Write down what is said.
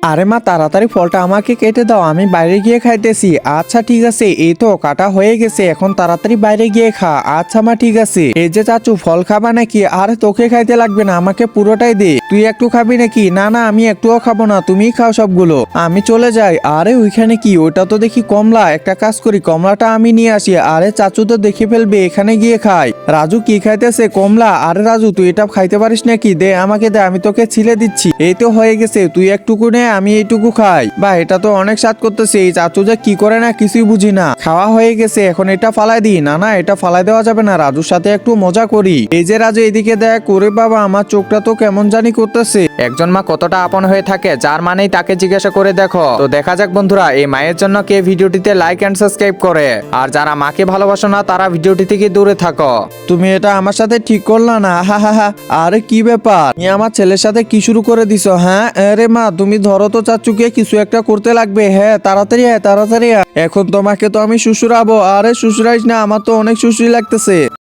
আরে মা, তাড়াতাড়ি ফলটা আমাকে কেটে দাও, আমি বাইরে গিয়ে খাইতেছি। আচ্ছা ঠিক আছে, এই তো কাটা হয়ে গেছে, এখন তাড়াতাড়ি বাইরে গিয়ে খা। আচ্ছা মা ঠিক আছে। এই যে চাচু, ফল খাবা নাকি? আরে তোকে খাইতে লাগবে না, আমাকে পুরোটাই দে। তুই একটু খাবি নাকি? না না, আমি একটুও খাবো না, তুমিই খাও সবগুলো, আমি চলে যাই। আরে ওইখানে কি? ওইটা তো দেখি কমলা। একটা কাজ করি, কমলাটা আমি নিয়ে আসি। আরে চাচু তো দেখে ফেলবে, এখানে গিয়ে খাই। রাজু কি খাইতেছে? কমলা। আরে রাজু, তুই এটা খাইতে পারিস নাকি? দে আমাকে দে, আমি তোকে ছিলে দিচ্ছি। এই তো হয়ে গেছে, তুই একটুকু নে, আমি এইটুকু খাই। বা এটা তো অনেক স্বাদ করতেছে। এই চাচু যে কি করে না কিছুই বুঝি না। খাওয়া হয়ে গেছে, এখন এটা ফালাই দিই। না না, এটা ফালাই দেওয়া যাবে না, রাজুর সাথে একটু মজা করি। এই যে রাজু, এদিকে দেখ। করে বাবা, আমার চোখটা তো কেমন জানি করতেছে। একজন মা কতটা আপন হয়ে থাকে, যার মানেই তাকে জিজ্ঞাসা করে দেখো। তো দেখা যাক বন্ধুরা, এই মায়ের জন্য কে ভিডিওটিতে লাইক এন্ড সাবস্ক্রাইব করে। আর যারা মাকে ভালোবাসো না, তারা ভিডিওটি থেকে দূরে থাকো। তুমি এটা আমার সাথে ঠিক করলা না? হা হা হা। আরে কি ব্যাপার, তুমি আমার ছেলের সাথে কি শুরু করে দিছো? হ্যাঁ আরে মা, তুমি ধরো তো চাচুকে, কিছু একটা করতে লাগবে। হ্যাঁ তাড়াতাড়ি আয়, তাড়াতাড়ি আয়। এখন তোমাকে তো আমি শ্বশুরাবো। আরে শ্বশুরাইস না, আমার তো অনেক শ্বশুরি লাগতেছে।